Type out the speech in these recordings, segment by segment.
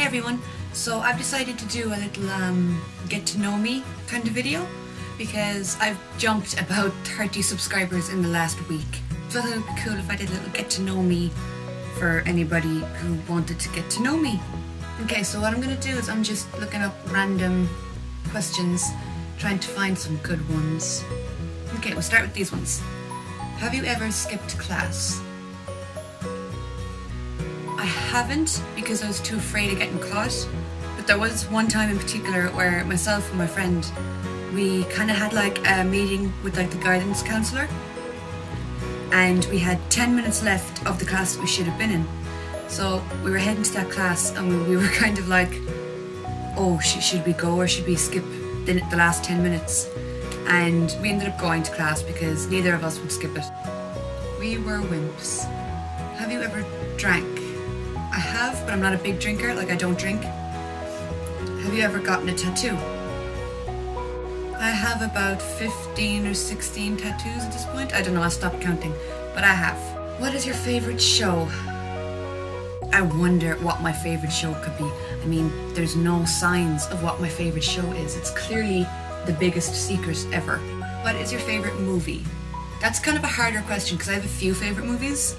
Hi everyone, so I've decided to do a little get to know me kind of video because I've jumped about 30 subscribers in the last week. So I thought it would be cool if I did a little get to know me for anybody who wanted to get to know me. Okay, so what I'm going to do is I'm just looking up random questions, trying to find some good ones. Okay, we'll start with these ones. Have you ever skipped class? I haven't because I was too afraid of getting caught, but there was one time in particular where myself and my friend, we kind of had like a meeting with like the guidance counsellor, and we had 10 minutes left of the class that we should have been in. So we were heading to that class and we were kind of like, oh, should we go or should we skip the last 10 minutes? And we ended up going to class because neither of us would skip it. We were wimps. Have you ever drank? I have, but I'm not a big drinker, like I don't drink. Have you ever gotten a tattoo? I have about 15 or 16 tattoos at this point. I don't know, I stopped counting, but I have. What is your favourite show? I wonder what my favourite show could be. I mean, there's no signs of what my favourite show is. It's clearly the biggest secret ever. What is your favourite movie? That's kind of a harder question because I have a few favourite movies.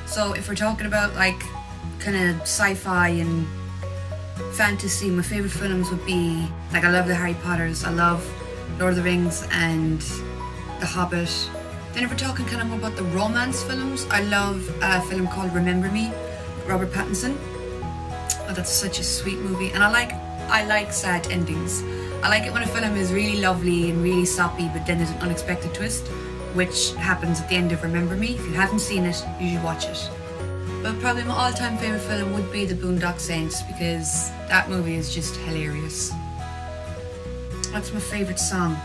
So if we're talking about like kind of sci-fi and fantasy, my favourite films would be, like, I love the Harry Potters, I love Lord of the Rings and The Hobbit. Then if we're talking kind of more about the romance films, I love a film called Remember Me with Robert Pattinson. Oh, that's such a sweet movie, and I like sad endings. I like it when a film is really lovely and really soppy, but then there's an unexpected twist, which happens at the end of Remember Me. If you haven't seen it, you should watch it. But probably my all-time favourite film would be The Boondock Saints because that movie is just hilarious. What's my favourite song?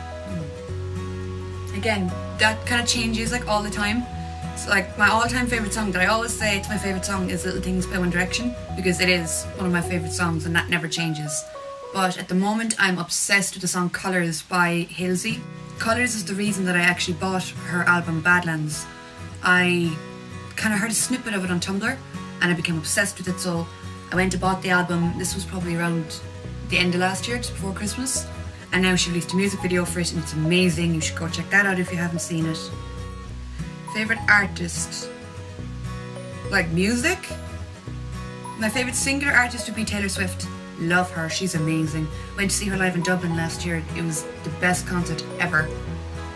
Again, that kind of changes like all the time. So like my all-time favourite song that I always say it's my favourite song is Little Things by One Direction because it is one of my favourite songs and that never changes. But at the moment I'm obsessed with the song Colours by Halsey. Colours is the reason that I actually bought her album Badlands. I kind of heard a snippet of it on Tumblr and I became obsessed with it, so I went and bought the album. This was probably around the end of last year, just before Christmas, and now she released a music video for it and it's amazing. You should go check that out if you haven't seen it. Favourite artist? Like music? My favourite singular artist would be Taylor Swift. Love her, she's amazing. Went to see her live in Dublin last year. It was the best concert ever.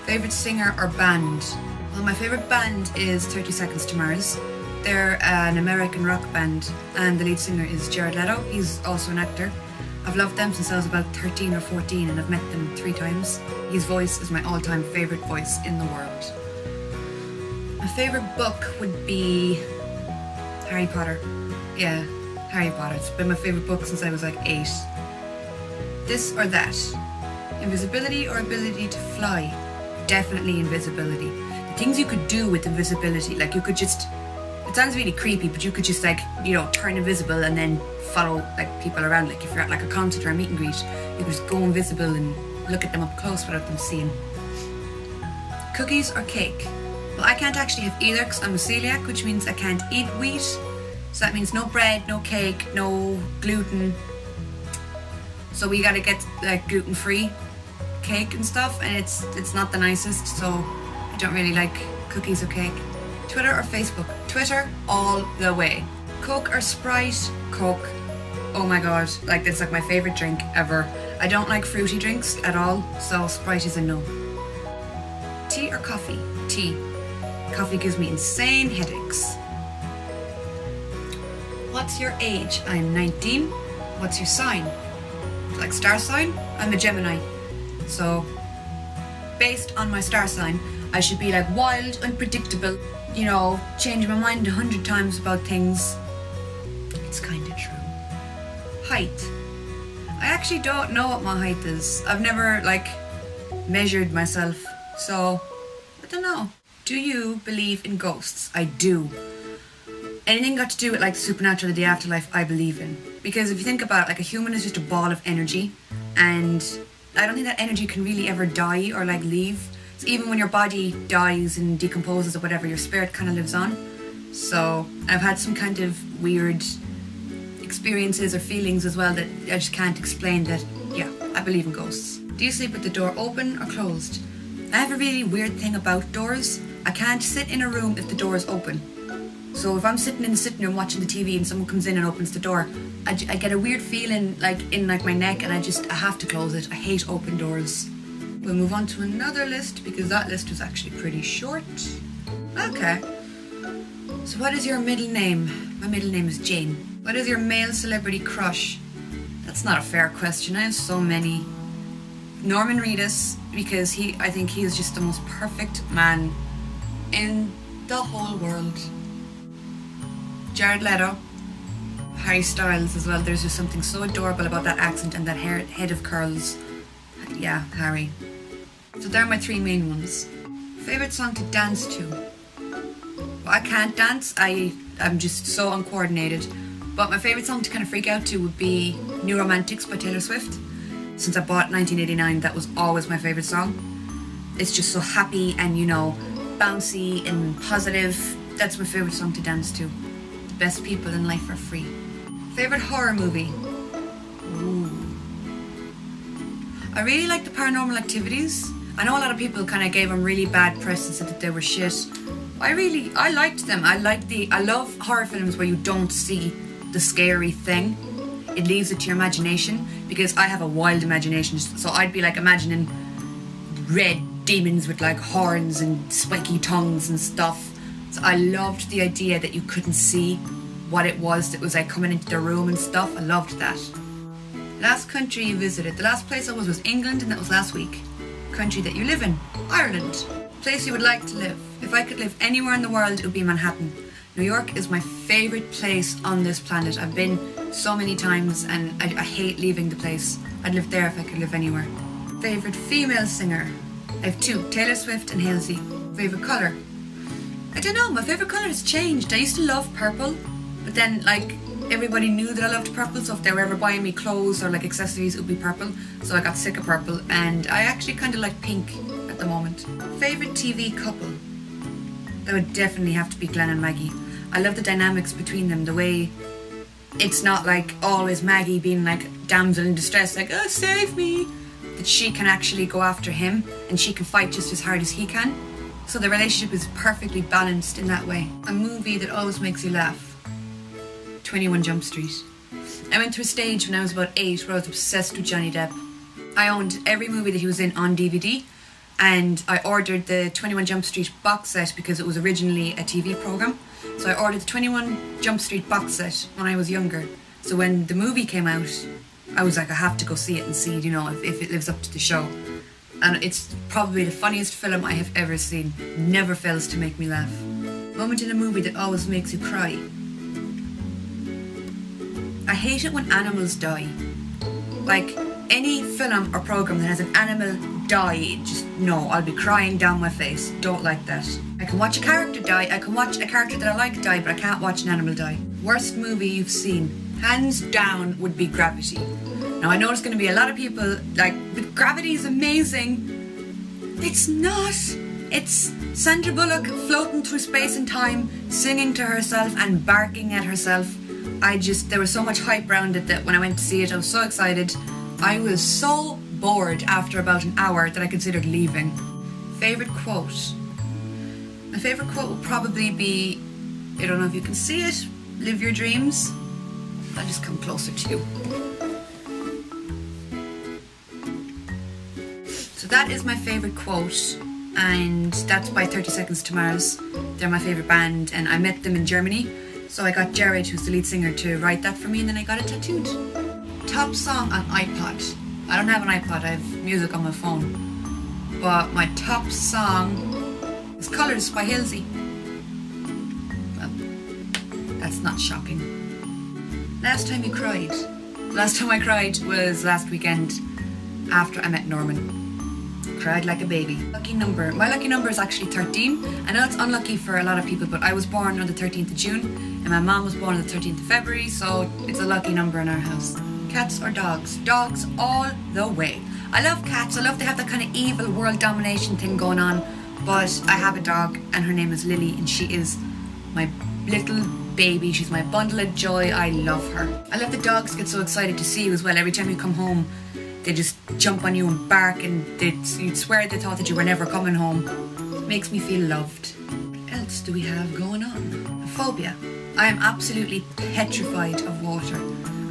Favourite singer or band? Well, my favourite band is 30 Seconds to Mars. They're an American rock band and the lead singer is Jared Leto. He's also an actor. I've loved them since I was about 13 or 14 and I've met them 3 times. His voice is my all-time favourite voice in the world. My favourite book would be Harry Potter. Yeah, Harry Potter. It's been my favourite book since I was like 8. This or that? Invisibility or ability to fly? Definitely invisibility. Things you could do with invisibility, like you could just, it sounds really creepy, but you could just like, you know, turn invisible and then follow like people around. Like if you're at like a concert or a meet and greet, you could just go invisible and look at them up close without them seeing. Cookies or cake? Well, I can't actually have either because I'm a celiac, which means I can't eat wheat. So that means no bread, no cake, no gluten. So we gotta get like gluten-free cake and stuff, and it's not the nicest, so I don't really like cookies or cake. Twitter or Facebook? Twitter all the way. Coke or Sprite? Coke. Oh my god, like that's like my favourite drink ever. I don't like fruity drinks at all, so Sprite is a no. Tea or coffee? Tea. Coffee gives me insane headaches. What's your age? I'm 19. What's your sign? Like star sign? I'm a Gemini. So, based on my star sign, I should be like wild, unpredictable, you know, changing my mind 100 times about things. It's kind of true. Height. I actually don't know what my height is. I've never like measured myself, so I don't know. Do you believe in ghosts? I do. Anything got to do with like the supernatural or the afterlife, I believe in. Because if you think about it, like a human is just a ball of energy, and I don't think that energy can really ever die or like leave. So even when your body dies and decomposes or whatever, your spirit kind of lives on. So I've had some kind of weird experiences or feelings as well that I just can't explain that, yeah, I believe in ghosts. Do you sleep with the door open or closed? I have a really weird thing about doors. I can't sit in a room if the door is open. So if I'm sitting in the sitting room watching the TV and someone comes in and opens the door, I get a weird feeling in my neck, and I have to close it. I hate open doors. We'll move on to another list because that list was actually pretty short. Okay. So what is your middle name? My middle name is Jane. What is your male celebrity crush? That's not a fair question. I have so many. Norman Reedus, because I think he is just the most perfect man in the whole world. Jared Leto. Harry Styles as well. There's just something so adorable about that accent and that head of curls. Yeah, Harry. So they're my three main ones. Favourite song to dance to? Well, I can't dance. I'm just so uncoordinated. But my favourite song to kind of freak out to would be New Romantics by Taylor Swift. Since I bought 1989, that was always my favourite song. It's just so happy and, you know, bouncy and positive. That's my favourite song to dance to. The best people in life are free. Favourite horror movie? Ooh. I really like the Paranormal Activities. I know a lot of people kind of gave them really bad press and said that they were shit. I liked them. I love horror films where you don't see the scary thing. It leaves it to your imagination, because I have a wild imagination, so I'd be like imagining red demons with like horns and spiky tongues and stuff. So I loved the idea that you couldn't see what it was that was like coming into the room and stuff. I loved that. Last country you visited? The last place I was England, and that was last week. Country that you live in? Ireland. Place you would like to live? If I could live anywhere in the world, it would be Manhattan. New York is my favourite place on this planet. I've been so many times and I hate leaving the place. I'd live there if I could live anywhere. Favourite female singer? I have two, Taylor Swift and Halsey. Favourite colour? I don't know, my favourite colour has changed. I used to love purple, but then like everybody knew that I loved purple, so if they were ever buying me clothes or like accessories, it would be purple. So I got sick of purple, and I actually kind of like pink at the moment. Favourite TV couple? That would definitely have to be Glenn and Maggie. I love the dynamics between them, the way it's not like always Maggie being like damsel in distress, like, oh, save me. That she can actually go after him and she can fight just as hard as he can. So the relationship is perfectly balanced in that way. A movie that always makes you laugh. 21 Jump Street. I went through a stage when I was about 8 where I was obsessed with Johnny Depp. I owned every movie that he was in on DVD, and I ordered the 21 Jump Street box set because it was originally a TV programme. So I ordered the 21 Jump Street box set when I was younger. So when the movie came out, I was like, I have to go see it and see, you know, if it lives up to the show. And it's probably the funniest film I have ever seen. Never fails to make me laugh. Moment in a movie that always makes you cry. I hate it when animals die. Like, any film or programme that has an animal die, just no, I'll be crying down my face. Don't like that. I can watch a character die, I can watch a character that I like die, but I can't watch an animal die. Worst movie you've seen? Hands down would be Gravity. Now I know there's going to be a lot of people like, but Gravity is amazing. It's not. It's Sandra Bullock floating through space and time, singing to herself and barking at herself. There was so much hype around it that when I went to see it, I was so excited. I was so bored after about an hour that I considered leaving. Favourite quote? My favourite quote will probably be, I don't know if you can see it, live your dreams. I'll just come closer to you. So that is my favourite quote, and that's by 30 Seconds to Mars. They're my favourite band, and I met them in Germany. So I got Jared, who's the lead singer, to write that for me, and then I got it tattooed. Top song on iPod. I don't have an iPod, I have music on my phone. But my top song is Colours by Halsey. Well, that's not shocking. Last time you cried? Last time I cried was last weekend after I met Norman. Cried like a baby. Lucky number. My lucky number is actually 13. I know it's unlucky for a lot of people, but I was born on the 13th of June and my mom was born on the 13th of February, so it's a lucky number in our house. Cats or dogs? Dogs all the way. I love cats. I love they have that kind of evil world domination thing going on, but I have a dog and her name is Lily, and she is my little baby. She's my bundle of joy. I love her. I love the dogs get so excited to see you as well. Every time you come home, they just jump on you and bark, and you'd swear they thought that you were never coming home. It makes me feel loved. What else do we have going on? A phobia. I am absolutely petrified of water.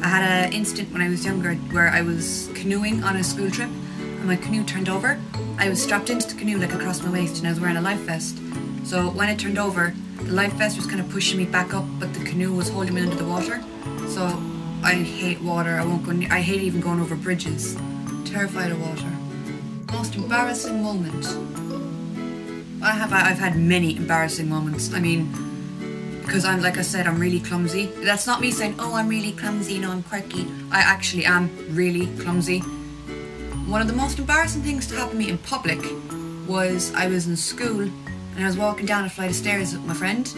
I had an instant when I was younger where I was canoeing on a school trip and my canoe turned over. I was strapped into the canoe like across my waist and I was wearing a life vest. So when it turned over, the life vest was kind of pushing me back up, but the canoe was holding me under the water. So I hate water. I hate even going over bridges. Terrified of water. Most embarrassing moment. I've had many embarrassing moments. I mean, because like I said, I'm really clumsy. That's not me saying, oh, I'm really clumsy, no, I'm quirky. I actually am really clumsy. One of the most embarrassing things to happen to me in public was I was in school and I was walking down a flight of stairs with my friend,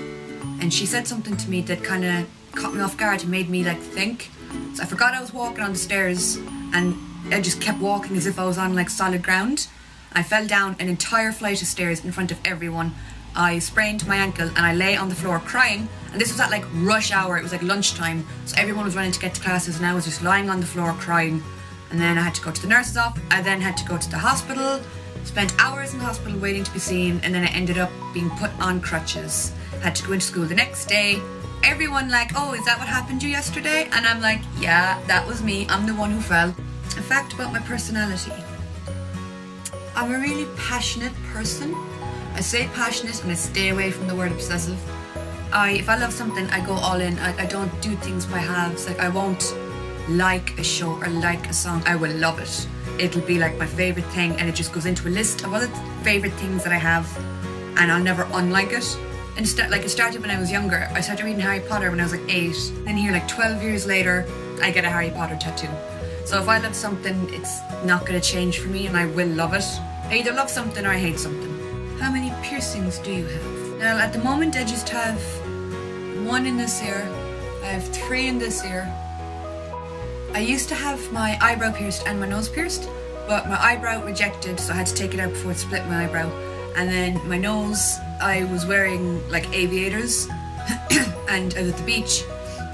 and she said something to me that kind of caught me off guard and made me like think. So I forgot I was walking on the stairs and I just kept walking as if I was on like solid ground. I fell down an entire flight of stairs in front of everyone. I sprained my ankle and I lay on the floor crying, and this was at like rush hour. It was like lunchtime, so everyone was running to get to classes and I was just lying on the floor crying. And then I had to go to the nurse's office. I then had to go to the hospital, spent hours in the hospital waiting to be seen, and then I ended up being put on crutches. Had to go into school the next day. Everyone like, oh, is that what happened to you yesterday? And I'm like, yeah, that was me. I'm the one who fell. A fact about my personality. I'm a really passionate person. I say passionate and I stay away from the word obsessive. If I love something, I go all in. I don't do things by halves. Like, I won't like a show or like a song. I will love it. It'll be like my favourite thing, and it just goes into a list of other favourite things that I have, and I'll never unlike it. And it started when I was younger. I started reading Harry Potter when I was like 8. Then here, like 12 years later, I get a Harry Potter tattoo. So if I love something, it's not going to change for me, and I will love it. I either love something or I hate something. How many piercings do you have? Now, at the moment, I just have 1 in this ear. I have 3 in this ear. I used to have my eyebrow pierced and my nose pierced, but my eyebrow rejected, so I had to take it out before it split my eyebrow. And then my nose, I was wearing like aviators and I was at the beach,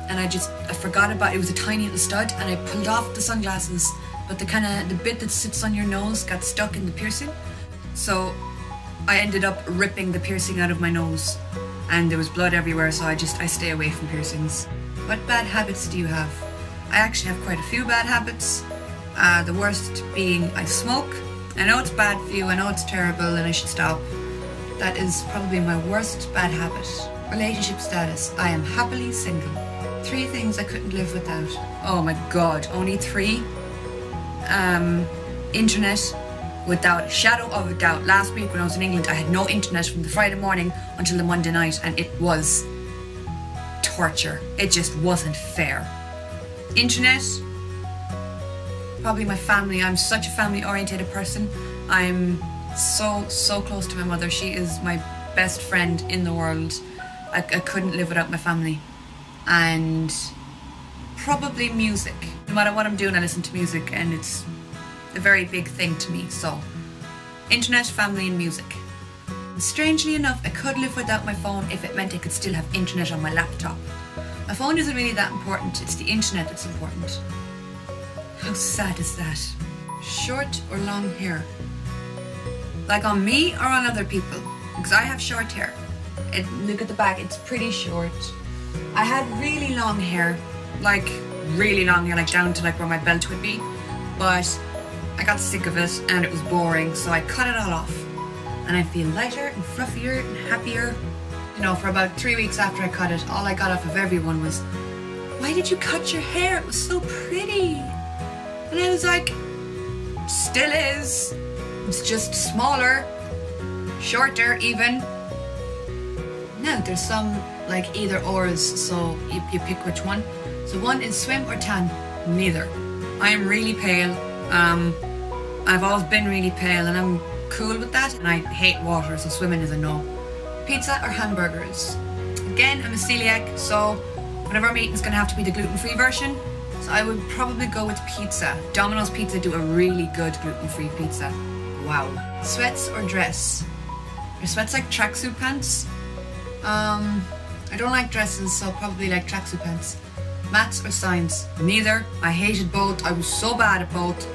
and I forgot about it. It was a tiny little stud, and I pulled off the sunglasses, but the bit that sits on your nose got stuck in the piercing. So I ended up ripping the piercing out of my nose, and there was blood everywhere, so I stay away from piercings. What bad habits do you have? I actually have quite a few bad habits. The worst being I smoke. I know it's bad for you, I know it's terrible and I should stop. That is probably my worst bad habit. Relationship status. I am happily single. 3 things I couldn't live without. Oh my god, only 3? Internet, without a shadow of a doubt. Last week when I was in England, I had no internet from the Friday morning until the Monday night, and it was torture. It just wasn't fair. Internet, probably my family. I'm such a family orientated person. I'm so close to my mother. She is my best friend in the world. I couldn't live without my family. And probably music. No matter what I'm doing, I listen to music, and it's a very big thing to me. So internet, family and music. And strangely enough, I could live without my phone if it meant I could still have internet on my laptop. My phone isn't really that important, it's the internet that's important. How sad is that? Short or long hair? Like on me or on other people? Because I have short hair. Look at the back, it's pretty short. I had really long hair, like down to like where my belt would be. But I got sick of it and it was boring, so I cut it all off. And I feel lighter and fluffier and happier. You know, for about 3 weeks after I cut it, all I got off of everyone was, why did you cut your hair? It was so pretty. And I was like, still is. It's just smaller, shorter even. Now there's some like either ors, so you pick which one. So one is swim or tan, neither. I am really pale. I've always been really pale and I'm cool with that. And I hate water, so swimming is a no. Pizza or hamburgers? Again, I'm a celiac, so whatever I'm eating is going to have to be the gluten-free version. So I would probably go with pizza. Domino's Pizza do a really good gluten-free pizza. Wow. Sweats or dress? Are sweats like tracksuit pants? I don't like dresses, so probably like tracksuit pants. Maths or science? Neither. I hated both. I was so bad at both.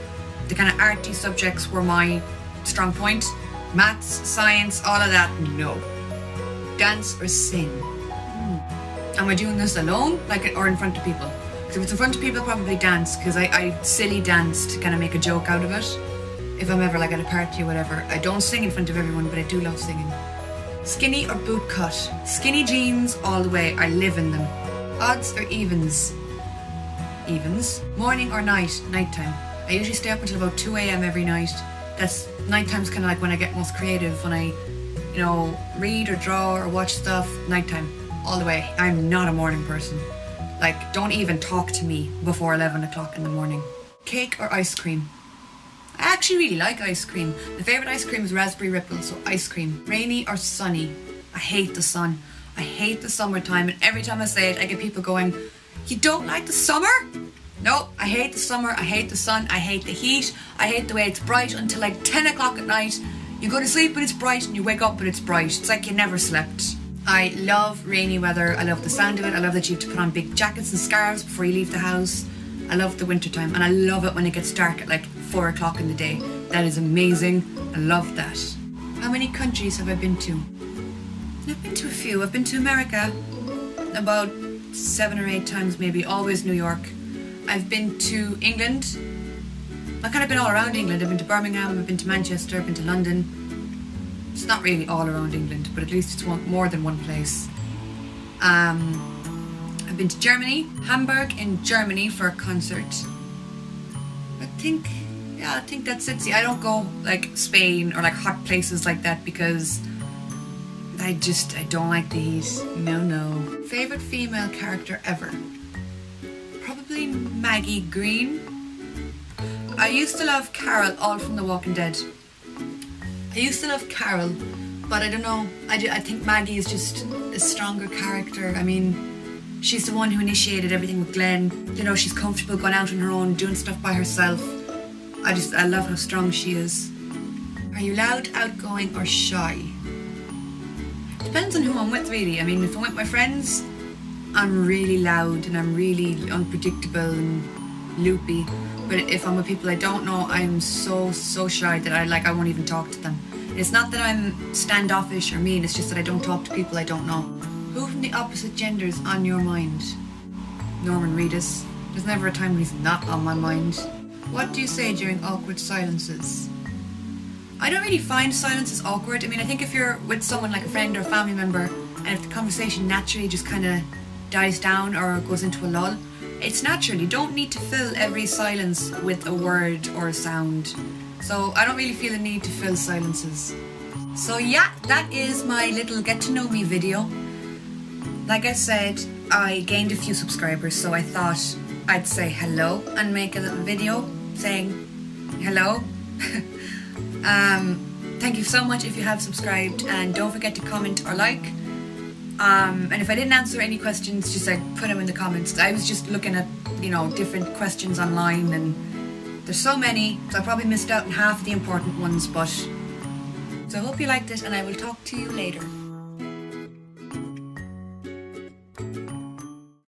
The kind of arty subjects were my strong point. Maths, science, all of that, no. Dance or sing? Am I doing this alone, or in front of people? Because if it's in front of people, probably dance, because I silly dance to kind of make a joke out of it. If I'm ever like at a party or whatever. I don't sing in front of everyone, but I do love singing. Skinny or boot cut? Skinny jeans all the way. I live in them. Odds or evens? Evens. Morning or night? Nighttime. I usually stay up until about 2 AM every night. That's nighttime's kind of like when I get most creative, when I, read or draw or watch stuff. Nighttime, all the way. I'm not a morning person. Like, don't even talk to me before 11 o'clock in the morning. Cake or ice cream? I actually really like ice cream. My favourite ice cream is raspberry ripple, so ice cream. Rainy or sunny? I hate the sun. I hate the summertime, and every time I say it, I get people going, you don't like the summer? No, I hate the summer, I hate the sun, I hate the heat, I hate the way it's bright until like 10 o'clock at night. You go to sleep and it's bright, and you wake up and it's bright. It's like you never slept. I love rainy weather, I love the sound of it, I love that you have to put on big jackets and scarves before you leave the house. I love the winter time, and I love it when it gets dark at like 4 o'clock in the day. That is amazing, I love that. How many countries have I been to? I've been to a few. I've been to America about 7 or 8 times maybe, always New York. I've been to England. I've kind of been all around England. I've been to Birmingham, I've been to Manchester, I've been to London. It's not really all around England, but at least it's more than one place. I've been to Germany, Hamburg in Germany for a concert. I think that's it. See, I don't go like Spain or like hot places like that because I don't like the heat. No. Favorite female character ever? Probably Maggie Green. I used to love Carol, all from The Walking Dead. I used to love Carol, but I don't know. I think Maggie is just a stronger character. I mean, she's the one who initiated everything with Glenn. She's comfortable going out on her own, doing stuff by herself. I love how strong she is. Are you loud, outgoing, or shy? Depends on who I'm with, really. I mean, if I'm with my friends, I'm really loud and I'm really unpredictable and loopy. But if I'm with people I don't know, I'm so shy that I won't even talk to them. It's not that I'm standoffish or mean, it's just that I don't talk to people I don't know. Who from the opposite gender is on your mind? Norman Reedus. There's never a time when he's not on my mind. What do you say during awkward silences? I don't really find silences awkward. I mean, I think if you're with someone like a friend or a family member, and if the conversation naturally just kind of dies down or goes into a lull, it's natural. You don't need to fill every silence with a word or a sound. So I don't really feel the need to fill silences. So yeah, that is my little get to know me video. Like I said, I gained a few subscribers, so I thought I'd say hello and make a little video saying hello. Thank you so much if you have subscribed, and don't forget to comment or like. And if I didn't answer any questions, just put them in the comments. I was just looking at, different questions online, and there's so many, so I probably missed out on half the important ones, but so I hope you liked it, and I will talk to you later.